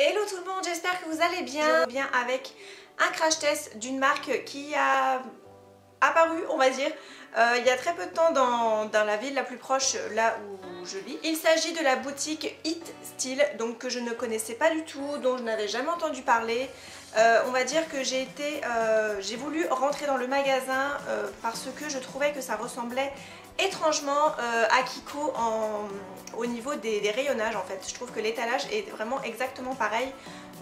Hello tout le monde, j'espère que vous allez bien. Je reviens avec un crash test d'une marque qui a apparu, on va dire, il y a très peu de temps dans la ville la plus proche, là où je vis. Il s'agit de la boutique Hit Style, donc que je ne connaissais pas du tout, dont je n'avais jamais entendu parler. On va dire que j'ai voulu rentrer dans le magasin parce que je trouvais que ça ressemblait étrangement à Kiko au niveau des rayonnages en fait. Je trouve que l'étalage est vraiment exactement pareil.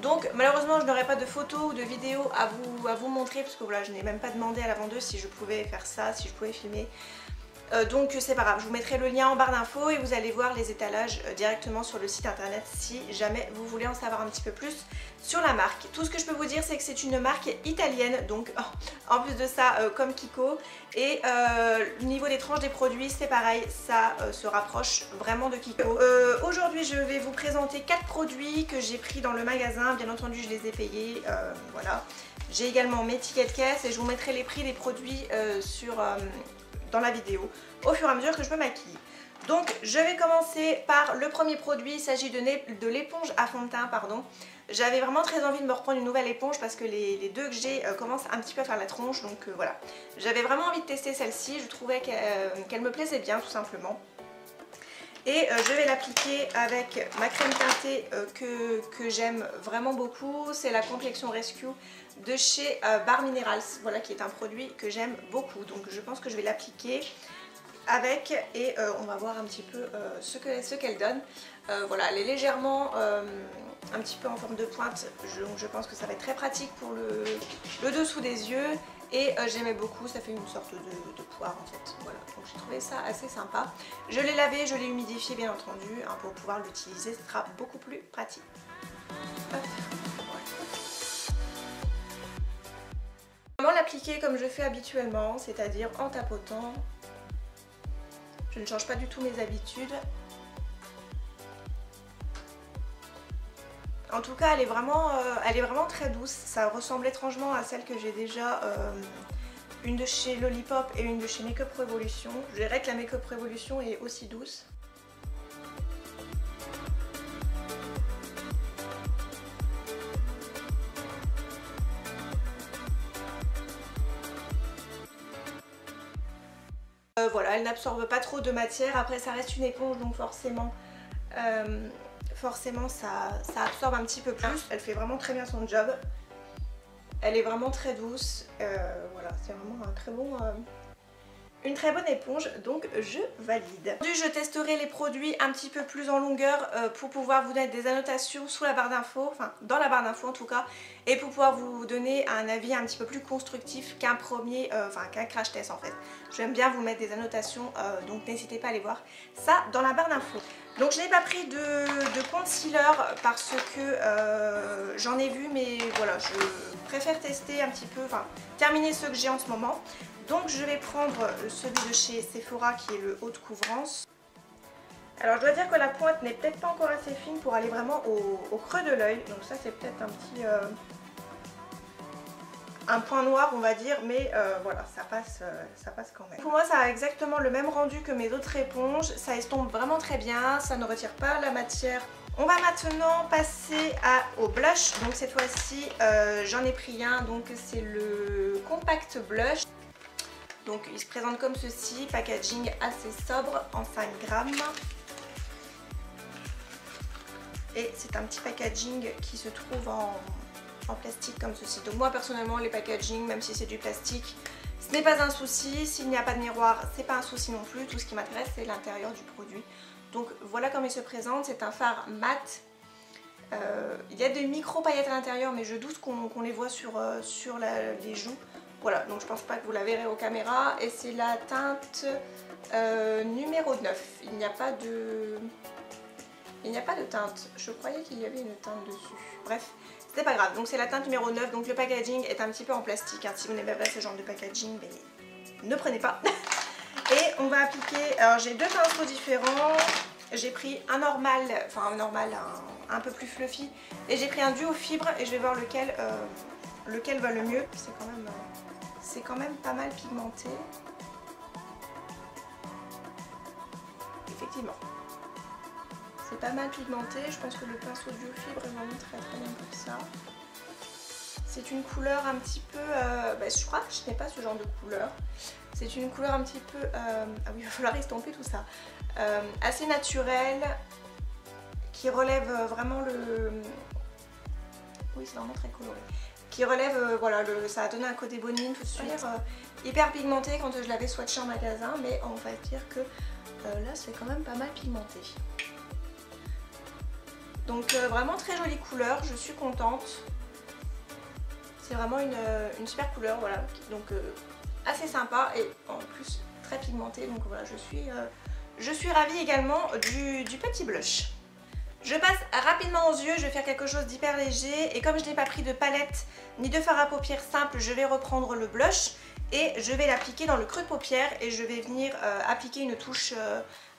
Donc malheureusement je n'aurai pas de photos ou de vidéos à vous montrer parce que voilà, je n'ai même pas demandé à la vendeuse si je pouvais faire ça, si je pouvais filmer. Donc c'est pas grave, je vous mettrai le lien en barre d'infos et vous allez voir les étalages directement sur le site internet si jamais vous voulez en savoir un petit peu plus sur la marque. Tout ce que je peux vous dire c'est que c'est une marque italienne, donc en plus de ça comme Kiko, et au niveau des tranches des produits c'est pareil, ça se rapproche vraiment de Kiko. Aujourd'hui je vais vous présenter 4 produits que j'ai pris dans le magasin, bien entendu je les ai payés, voilà. J'ai également mes tickets de caisse et je vous mettrai les prix des produits dans la vidéo au fur et à mesure que je me maquille. Donc je vais commencer par le premier produit, il s'agit de l'éponge à fond de teint, pardon. J'avais vraiment très envie de me reprendre une nouvelle éponge parce que les deux que j'ai commencent un petit peu à faire la tronche, donc voilà. J'avais vraiment envie de tester celle-ci, je trouvais qu'elle me plaisait bien tout simplement. Et je vais l'appliquer avec ma crème teintée que j'aime vraiment beaucoup, c'est la complexion Rescue de chez Bare Minerals, voilà, qui est un produit que j'aime beaucoup. Donc je pense que je vais l'appliquer avec et on va voir un petit peu ce qu'elle donne. Voilà, elle est légèrement un petit peu en forme de pointe, je pense que ça va être très pratique pour le dessous des yeux. Et j'aimais beaucoup, ça fait une sorte de poire en fait, voilà, donc j'ai trouvé ça assez sympa. Je l'ai lavé, je l'ai humidifié bien entendu, hein, pour pouvoir l'utiliser, ce sera beaucoup plus pratique. Hop. Comment l'appliquer comme je fais habituellement, c'est-à-dire en tapotant. Je ne change pas du tout mes habitudes. En tout cas, elle est vraiment très douce. Ça ressemble étrangement à celle que j'ai déjà, une de chez Lollipop et une de chez Make Up Revolution. Je dirais que la Make Up Revolution est aussi douce. Voilà, elle n'absorbe pas trop de matière. Après, ça reste une éponge, donc forcément ça absorbe un petit peu plus. Elle fait vraiment très bien son job. Elle est vraiment très douce. Voilà, c'est vraiment une très bonne éponge, donc je valide. Aujourd'hui, je testerai les produits un petit peu plus en longueur pour pouvoir vous mettre des annotations sous la barre d'infos, enfin dans la barre d'infos en tout cas, et pour pouvoir vous donner un avis un petit peu plus constructif qu'un qu'un crash test en fait. J'aime bien vous mettre des annotations, donc n'hésitez pas à aller voir ça dans la barre d'infos. Donc je n'ai pas pris de concealer parce que j'en ai vu, mais voilà, je préfère tester un petit peu, enfin terminer ceux que j'ai en ce moment. Donc je vais prendre celui de chez Sephora qui est le haut de couvrance. Alors je dois dire que la pointe n'est peut-être pas encore assez fine pour aller vraiment au creux de l'œil. Donc ça c'est peut-être un petit un point noir on va dire, mais voilà, ça passe quand même. Pour moi ça a exactement le même rendu que mes autres éponges. Ça estompe vraiment très bien, ça ne retire pas la matière. On va maintenant passer au blush. Donc cette fois-ci j'en ai pris un, donc c'est le Compact Blush. Donc il se présente comme ceci, packaging assez sobre en 5 grammes. Et c'est un petit packaging qui se trouve en plastique comme ceci. Donc moi personnellement les packaging, même si c'est du plastique, ce n'est pas un souci. S'il n'y a pas de miroir, c'est pas un souci non plus. Tout ce qui m'intéresse c'est l'intérieur du produit. Donc voilà comment il se présente, c'est un fard mat. Il y a des micro paillettes à l'intérieur mais je doute qu'on les voit sur les joues. Voilà, donc je pense pas que vous la verrez aux caméras. Et c'est la teinte numéro 9. Il n'y a pas de teinte. Je croyais qu'il y avait une teinte dessus. Bref, c'est pas grave. Donc c'est la teinte numéro 9. Donc le packaging est un petit peu en plastique, hein. Si vous n'aimez pas ce genre de packaging, mais ne prenez pas. Et on va appliquer... Alors j'ai deux pinceaux différents. J'ai pris un normal, enfin un normal, un peu plus fluffy. Et j'ai pris un duo fibre et je vais voir lequel va le mieux. C'est quand même pas mal pigmenté. Effectivement. C'est pas mal pigmenté. Je pense que le pinceau Biofibre est vraiment très bien pour ça. C'est une couleur un petit peu... je crois que je n'ai pas ce genre de couleur. C'est une couleur un petit peu... ah oui, il va falloir estomper tout ça. Assez naturelle, qui relève vraiment le... Oui, c'est vraiment très coloré. Qui relève, voilà, ça a donné un côté bonne mine tout de suite. Hyper pigmenté quand je l'avais swatché en magasin, mais on va dire que là c'est quand même pas mal pigmenté. Donc vraiment très jolie couleur, je suis contente. C'est vraiment une super couleur, voilà. Donc assez sympa et en plus très pigmenté. Donc voilà, je suis ravie également du petit blush. Je passe rapidement aux yeux, je vais faire quelque chose d'hyper léger et comme je n'ai pas pris de palette ni de fard à paupières simple, je vais reprendre le blush et je vais l'appliquer dans le creux de paupière et je vais venir appliquer une touche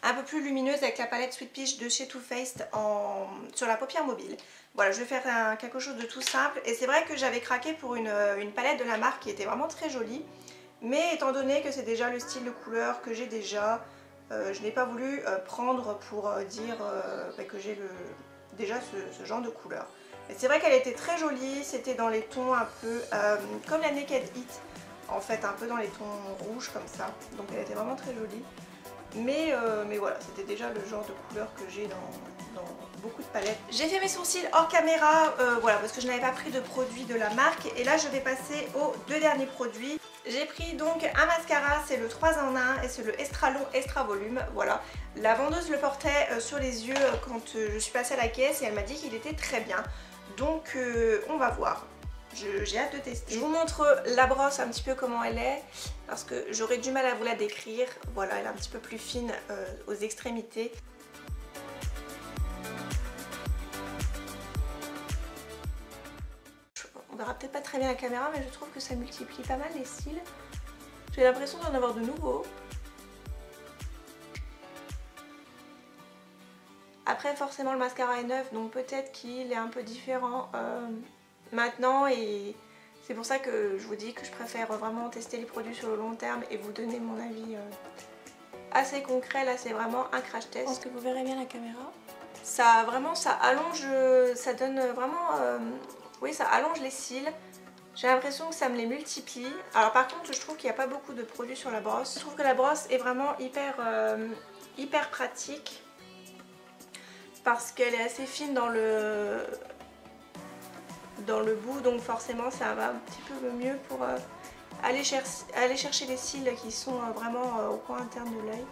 un peu plus lumineuse avec la palette Sweet Peach de chez Too Faced sur la paupière mobile. Voilà, je vais faire quelque chose de tout simple et c'est vrai que j'avais craqué pour une palette de la marque qui était vraiment très jolie, mais étant donné que c'est déjà le style de couleur que j'ai déjà, je n'ai pas voulu prendre pour dire que j'ai déjà ce genre de couleur. Mais c'est vrai qu'elle était très jolie, c'était dans les tons un peu comme la Naked Heat, en fait un peu dans les tons rouges comme ça, donc elle était vraiment très jolie. Mais voilà, c'était déjà le genre de couleur que j'ai dans beaucoup de palettes. J'ai fait mes sourcils hors caméra, voilà, parce que je n'avais pas pris de produit de la marque. Et là, je vais passer aux deux derniers produits. J'ai pris donc un mascara, c'est le 3 en 1 et c'est le Extra Long Extra Volume. Voilà, la vendeuse le portait sur les yeux quand je suis passée à la caisse et elle m'a dit qu'il était très bien. Donc on va voir. J'ai hâte de tester. Je vous montre la brosse un petit peu comment elle est parce que j'aurais du mal à vous la décrire. Voilà, elle est un petit peu plus fine aux extrémités. On verra peut-être pas très bien la caméra, mais je trouve que ça multiplie pas mal les cils. J'ai l'impression d'en avoir de nouveaux. Après forcément le mascara est neuf, donc peut-être qu'il est un peu différent maintenant et c'est pour ça que je vous dis que je préfère vraiment tester les produits sur le long terme et vous donner mon avis assez concret. Là c'est vraiment un crash test. Je pense que vous verrez bien la caméra. Ça vraiment, ça allonge, ça donne vraiment, oui ça allonge les cils. J'ai l'impression que ça me les multiplie. Alors par contre je trouve qu'il n'y a pas beaucoup de produits sur la brosse. Je trouve que la brosse est vraiment hyper pratique parce qu'elle est assez fine dans le bout, donc forcément ça va un petit peu mieux pour aller chercher les cils qui sont vraiment au coin interne de l'œil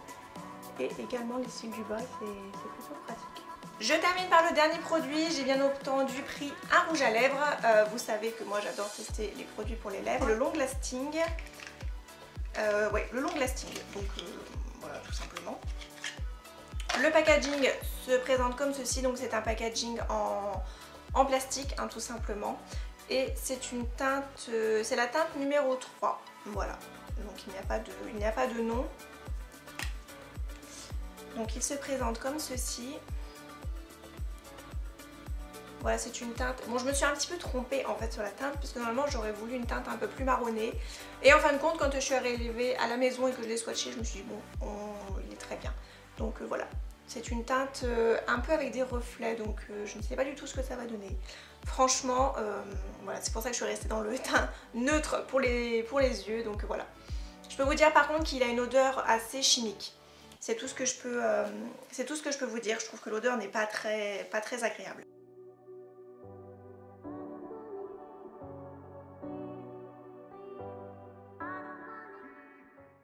et également les cils du bas, c'est plutôt pratique. Je termine par le dernier produit. J'ai bien entendu pris un rouge à lèvres. Vous savez que moi j'adore tester les produits pour les lèvres. Le Long Lasting. Ouais, le Long Lasting. Donc voilà, tout simplement. Le packaging se présente comme ceci. Donc c'est un packaging en plastique, hein, tout simplement. Et c'est une teinte, c'est la teinte numéro 3. Voilà. Donc il n'y a pas de nom. Donc il se présente comme ceci. Voilà, c'est une teinte... Bon, je me suis un petit peu trompée en fait sur la teinte parce que normalement j'aurais voulu une teinte un peu plus marronnée. Et en fin de compte, quand je suis arrivée à la maison et que je l'ai swatché, je me suis dit bon, il est très bien. Donc voilà, c'est une teinte un peu avec des reflets, donc je ne sais pas du tout ce que ça va donner. Franchement, voilà, c'est pour ça que je suis restée dans le teint neutre pour les yeux, donc voilà. Je peux vous dire par contre qu'il a une odeur assez chimique. C'est tout ce que je peux vous dire. Je trouve que l'odeur n'est pas très agréable.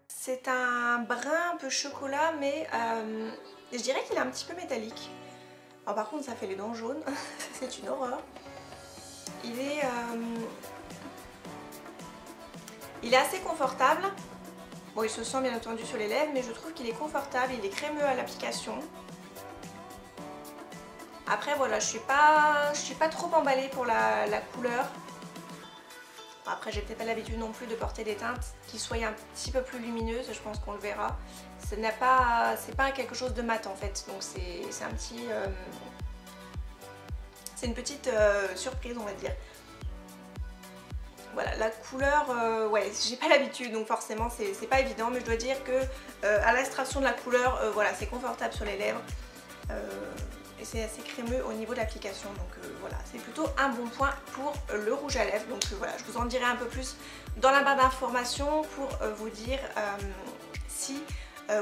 C'est un brun un peu chocolat, mais je dirais qu'il est un petit peu métallique. Alors par contre ça fait les dents jaunes, c'est une horreur. Il est assez confortable. Bon, il se sent bien entendu sur les lèvres, mais je trouve qu'il est confortable, il est crémeux à l'application. Après voilà, je suis pas trop emballée pour la couleur. Après j'ai peut-être pas l'habitude non plus de porter des teintes qui soient un petit peu plus lumineuses, je pense qu'on le verra. C'est pas quelque chose de mat en fait, donc c'est un petit... c'est une petite surprise on va dire. Voilà, la couleur, ouais, j'ai pas l'habitude donc forcément c'est pas évident, mais je dois dire que à l'extraction de la couleur, voilà, c'est confortable sur les lèvres. c'est assez crémeux au niveau de l'application, donc voilà, c'est plutôt un bon point pour le rouge à lèvres. Donc voilà, je vous en dirai un peu plus dans la barre d'informations pour vous dire si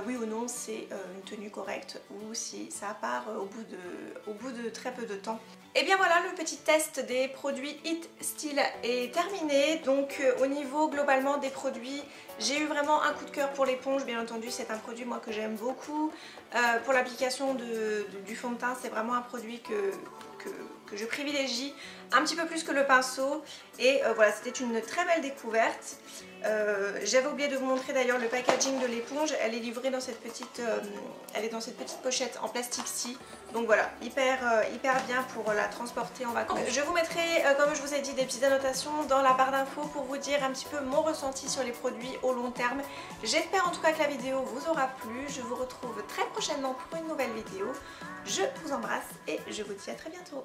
oui ou non c'est une tenue correcte ou si ça part au bout de très peu de temps. Et bien voilà, le petit test des produits Hit Style est terminé. Donc au niveau globalement des produits, j'ai eu vraiment un coup de cœur pour l'éponge. Bien entendu, c'est un produit moi que j'aime beaucoup. Pour l'application du fond de teint, c'est vraiment un produit que je privilégie un petit peu plus que le pinceau. Et voilà, c'était une très belle découverte. J'avais oublié de vous montrer d'ailleurs le packaging de l'éponge. Elle est livrée dans cette petite, pochette en plastique-ci. Donc voilà, hyper bien pour la transporter en vacances. Je vous mettrai, comme je vous ai dit, des petites annotations dans la barre d'infos pour vous dire un petit peu mon ressenti sur les produits au long terme. J'espère en tout cas que la vidéo vous aura plu. Je vous retrouve très prochainement pour une nouvelle vidéo. Je vous embrasse et je vous dis à très bientôt.